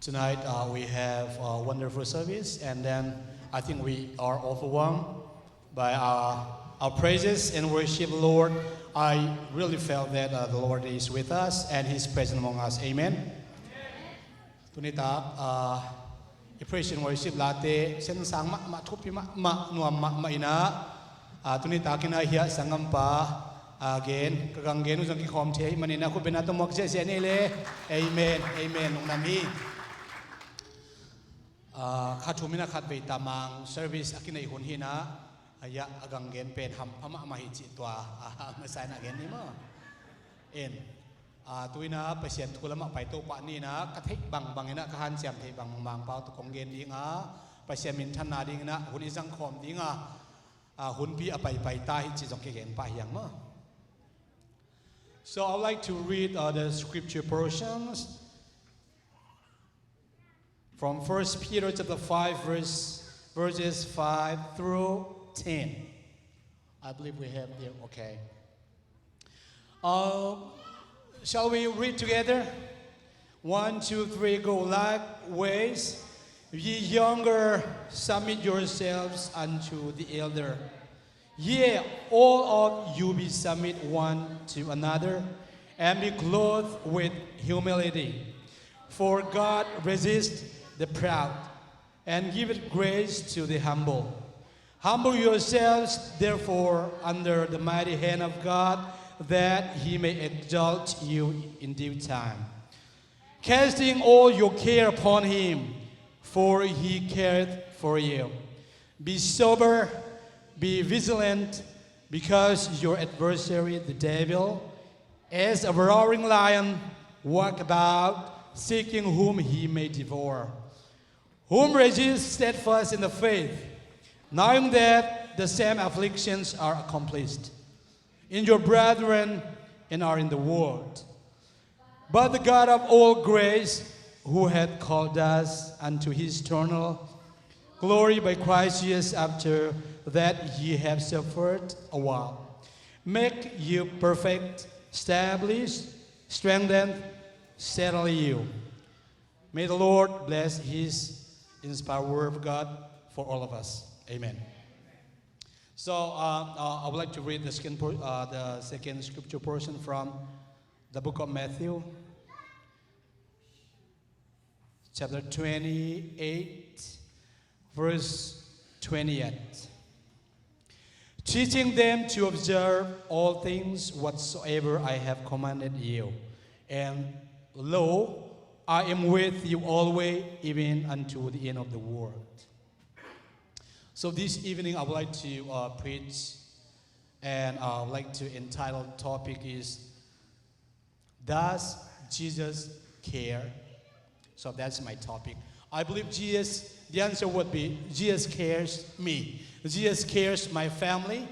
Tonight we have a wonderful service, and then I think we are overwhelmed by our praises and worship, Lord. I really felt that the Lord is with us and He's present among us. Amen. Tunita praise and worship late sen sang ma thupi ma nuam ma ina tunita kina hiya sangam pa again kagangen usang ki khom the manina ko benato mok je le. Amen. Amen. Nong nami Khatumina khatbe tamang service akinai hun hina aya agangen pen ham ama mahichi twa masain again ni mo en tuina pasien kulama pai to pa ni na kathai bang ina khan siam thei bang mang pau to konggen dinga pasien min thana ding na hun isang khom dinga hun pi apai pai ta hi chi jok ke gen pa yang mo. So I would like to read the scripture portions from 1 Peter chapter 5 verses 5 through 10. I believe we have there. Okay. Shall we read together? 1, 2, 3, go. Likewise, ye younger, submit yourselves unto the elder. Yea, all of you be submit one to another, and be clothed with humility. For God resists the proud, and giveth grace to the humble. Humble yourselves, therefore, under the mighty hand of God, that He may exalt you in due time. Casting all your care upon Him, for He careth for you. Be sober, be vigilant, because your adversary, the devil, as a roaring lion, walk about, seeking whom he may devour. Whom resist steadfast in the faith, knowing that the same afflictions are accomplished in your brethren and are in the world. But the God of all grace, who hath called us unto His eternal glory by Christ Jesus, after that ye have suffered a while, make you perfect, establish, strengthen, settle you. May the Lord bless His inspired word of God for all of us. Amen. So I would like to read the second scripture portion from the book of Matthew, chapter 28, verse 28. Teaching them to observe all things whatsoever I have commanded you. And lo, I am with you always, even unto the end of the world. So this evening I would like to preach, and I would like to entitle the topic is, Does Jesus care? So that's my topic. I believe the answer would be, Jesus cares me. Jesus cares my family.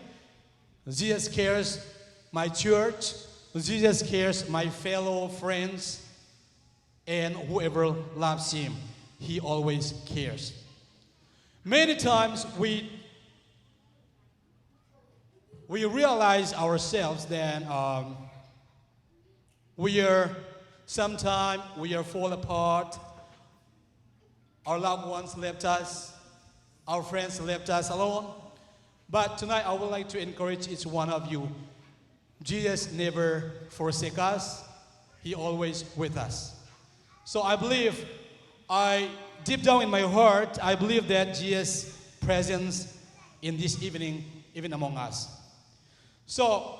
Jesus cares my church. Jesus cares my fellow friends. And whoever loves Him, He always cares. Many times we realize ourselves that sometimes we are fall apart. Our loved ones left us. Our friends left us alone. But tonight I would like to encourage each one of you. Jesus never forsake us. He always with us. So I believe, deep down in my heart, I believe that Jesus' presence in this evening, even among us. So,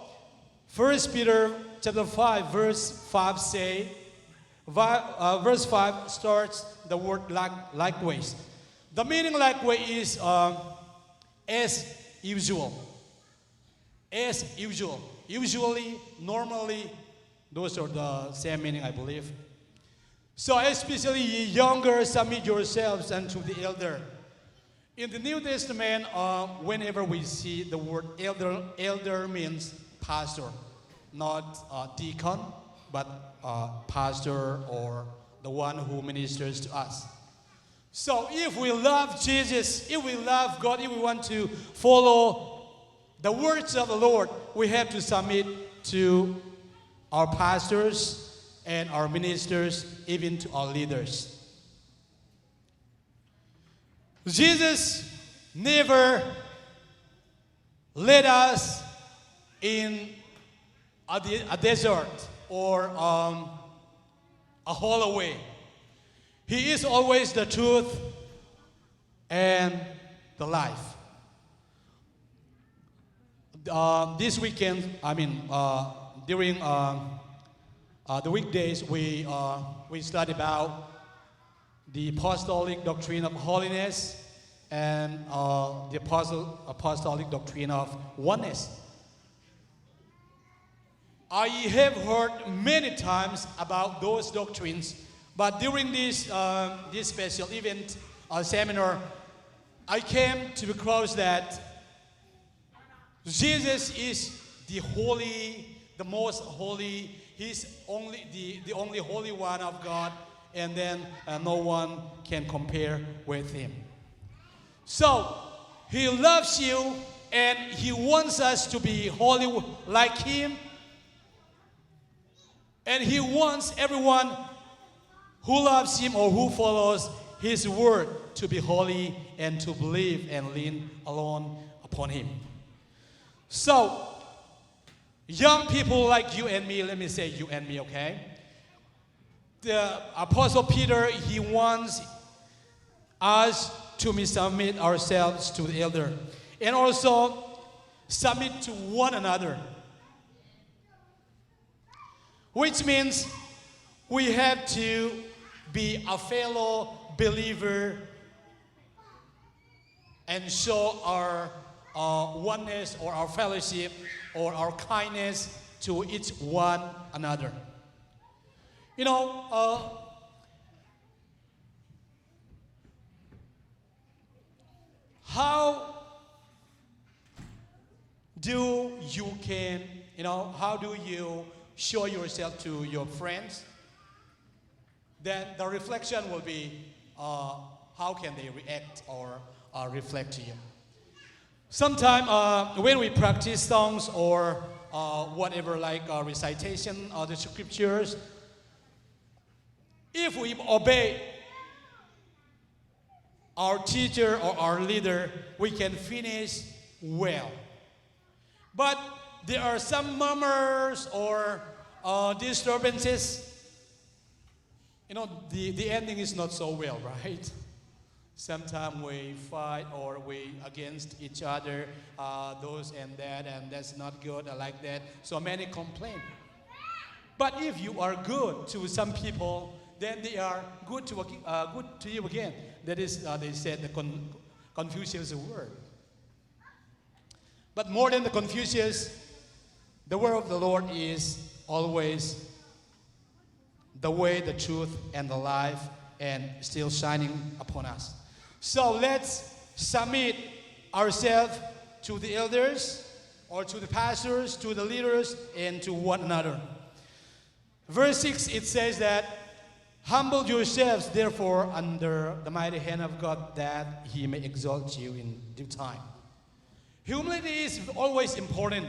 1 Peter chapter 5, verse 5 verse 5 starts the word likewise. The meaning likewise is as usual. As usual. Usually, normally, those are the same meaning, I believe. So especially ye younger, submit yourselves unto the elder. In the New Testament, whenever we see the word elder means pastor, not deacon, but pastor or the one who ministers to us. So if we love Jesus, if we love God, if we want to follow the words of the Lord, we have to submit to our pastors and our ministers, even to our leaders. Jesus never led us in a desert or a hollow way. He is always the truth and the life. This weekend, during the weekdays, we study about the apostolic doctrine of holiness and the apostolic doctrine of oneness. I have heard many times about those doctrines, but during this special event seminar, I came to across that Jesus is the holy, the most holy. He's only the only holy one of God, and then no one can compare with him. So he loves you, and he wants us to be holy like him. And he wants everyone who loves him or who follows his word to be holy and to believe and lean alone upon him. So, young people like you and me, let me say you and me, okay? The Apostle Peter, he wants us to submit ourselves to the elder and also submit to one another. Which means we have to be a fellow believer and show our oneness or our fellowship or our kindness to each one another. You know, how do you show yourself to your friends? Then the reflection will be how can they react or reflect to you. Sometimes when we practice songs or whatever, like recitation of the scriptures, if we obey our teacher or our leader, we can finish well. But there are some murmurs or disturbances. You know, the ending is not so well, right? Sometimes we fight or we against each other, those and that's not good, I like that. So many complain. But if you are good to some people, then they are good to you again. That is, they said, the Confucius word. But more than the Confucius, the word of the Lord is always the way, the truth, and the life, and still shining upon us. So let's submit ourselves to the elders, or to the pastors, to the leaders, and to one another. Verse 6, it says that, humble yourselves, therefore, under the mighty hand of God, that he may exalt you in due time. Humility is always important,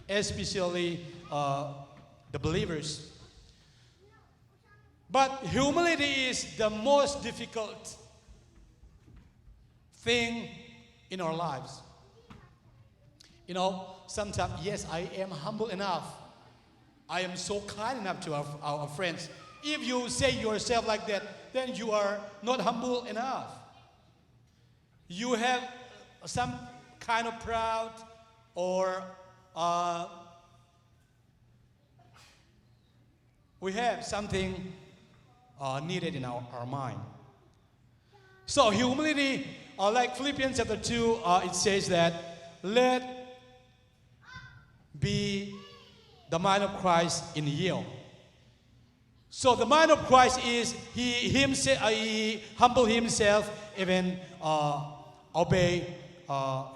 especially the believers. But humility is the most difficult thing in our lives. You know, sometimes, yes, I am humble enough. I am so kind enough to our friends. If you say yourself like that, then you are not humble enough. You have some kind of proud or we have something needed in our mind. So humility, like Philippians chapter 2, it says that, let be the mind of Christ in you. So the mind of Christ is he humbled himself, even obey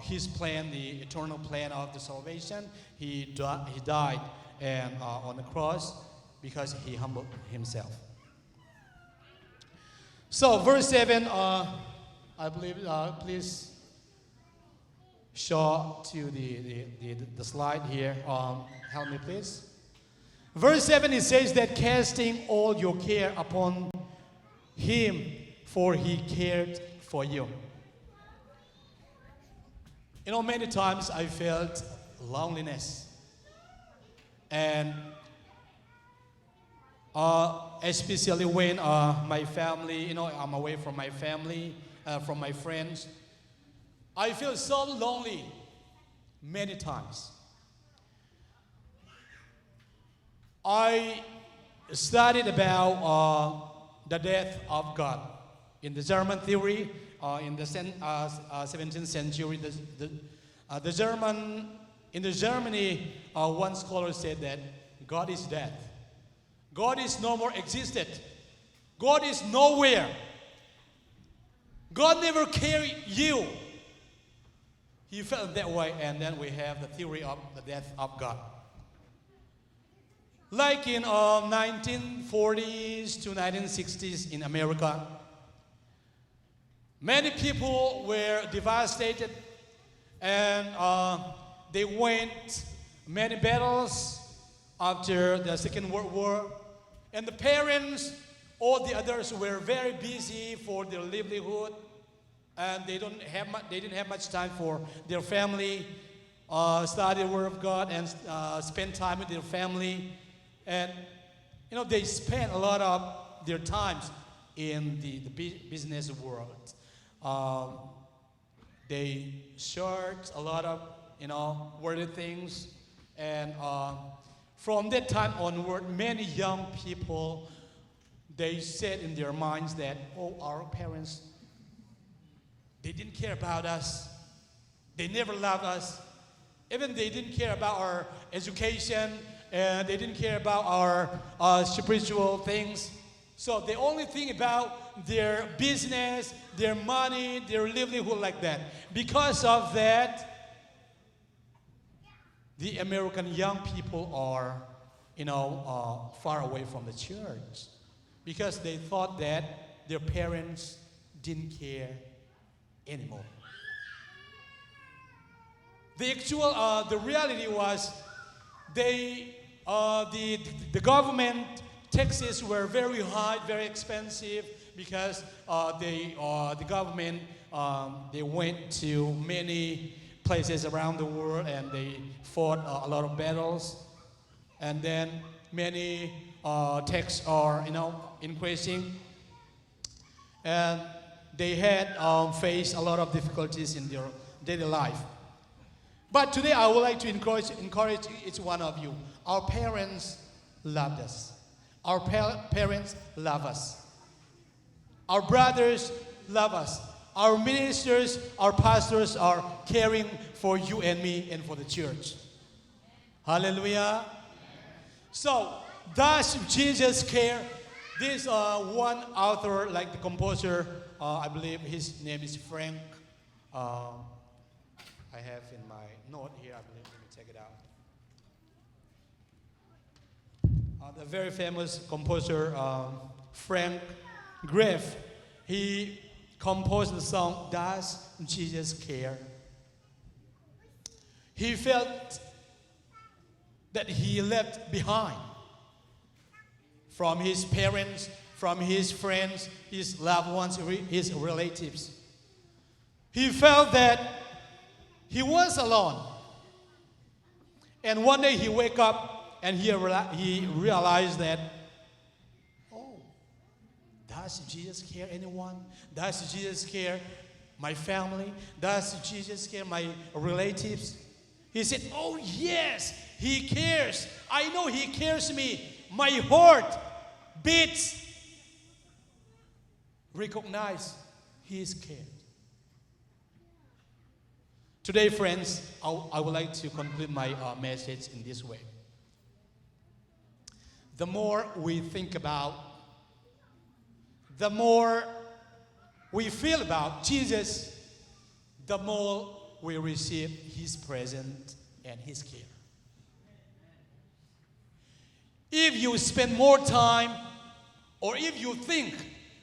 his plan, the eternal plan of the salvation. He died and on the cross because he humbled himself. So verse 7, I believe, please show to the slide here. Help me, please. Verse 7, it says that casting all your care upon him, for he cared for you. Many times I felt loneliness. And especially when my family, I'm away from my family, from my friends. I feel so lonely many times. I studied about the death of God. In the German theory, in the 17th century, in Germany, one scholar said that God is dead. God is no more existed. God is nowhere. God never carried you. He felt that way, and then we have the theory of the death of God. Like in 1940s to 1960s in America, many people were devastated, and they went many battles after the Second World War. And the parents, all the others were very busy for their livelihood, and they didn't have much time for their family, study the Word of God, and spend time with their family. And they spent a lot of their times in the business world. They shared a lot of worldly things, and from that time onward, many young people, they said in their minds that, our parents, they didn't care about us. They never loved us. Even they didn't care about our education, and they didn't care about our spiritual things. So they only think about their business, their money, their livelihood like that. Because of that, the American young people are, far away from the church, because they thought that their parents didn't care anymore. The reality was, the government taxes were very high, very expensive, because the government they went to many places around the world, and they fought a lot of battles, and then many taxes are increasing, and they had faced a lot of difficulties in their daily life. But today I would like to encourage each one of you. Our parents loved us. Our parents love us. Our brothers love us. Our ministers, our pastors are caring for you and me and for the church. Hallelujah. So, does Jesus care? This one author, like the composer, I believe his name is Frank. I have in my note here, I believe, let me check it out. The very famous composer, Frank Griff, he composed the song, Does Jesus Care? He felt that he left behind from his parents, from his friends, his loved ones, his relatives. He felt that he was alone. And one day he woke up and he realized that, does Jesus care anyone? Does Jesus care my family? Does Jesus care my relatives? He said, oh yes, he cares. I know he cares me. My heart beats. Recognize he is cared. Today, friends, I would like to conclude my message in this way. The more we think about, the more we feel about Jesus, the more we receive his presence and his care. If you spend more time, or if you think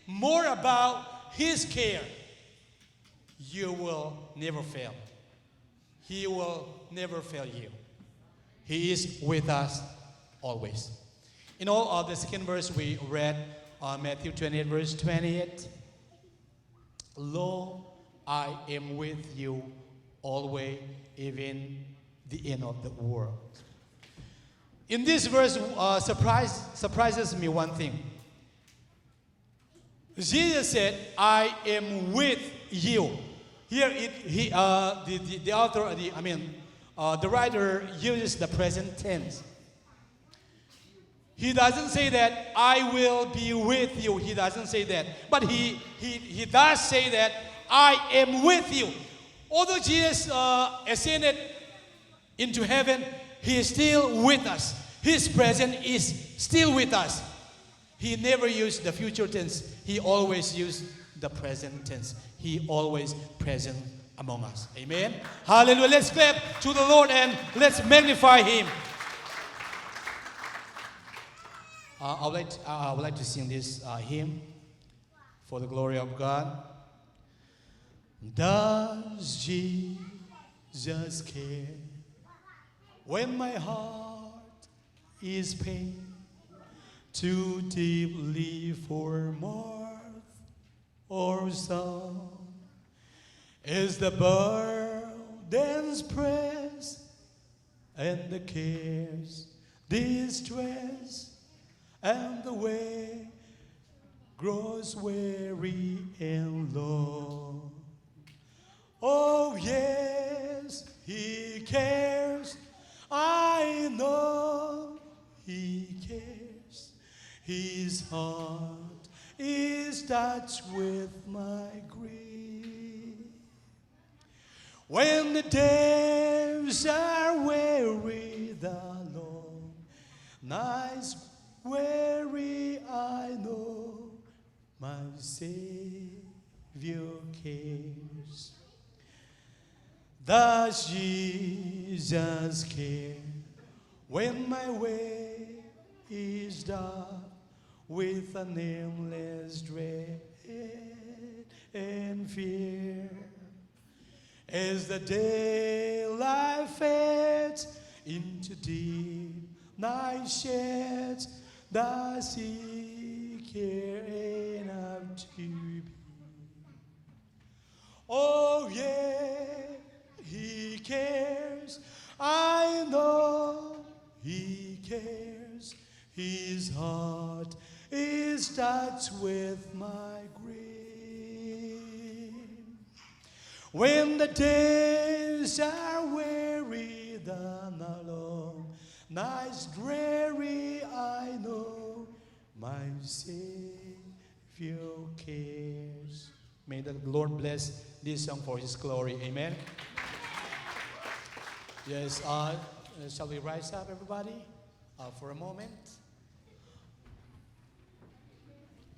more about his care, you will never fail. He will never fail you. He is with us always. The second verse we read, Matthew 28, verse 28. Lo, I am with you always, even the end of the world. In this verse, surprises me one thing. Jesus said, "I am with you." Here, the author, the writer uses the present tense. He doesn't say that I will be with you. He doesn't say that, but he does say that I am with you. Although Jesus ascended into heaven, He is still with us. His presence is still with us. He never used the future tense. He always used the present tense. He always present among us. Amen. Hallelujah. Let's clap to the Lord and let's magnify Him. I would like to sing this hymn for the glory of God. Does Jesus care when my heart is pained too deeply for mirth or song? Is the burdens press and the cares distress, and the way grows weary and long? Oh yes, He cares. I know He cares. His heart is touched with my grief. When the days are weary, the long nights weary, I know my Savior cares. Does Jesus care when my way is dark with a nameless dread and fear? As the daylight fades into deep night shades, does He care enough to be? Oh yeah, He cares. I know He cares. His heart is touched with my grief. When the days are weary, the long nights dreary, I know my Savior cares. May the Lord bless this song for His glory. Amen. Yes, shall we rise up, everybody, for a moment?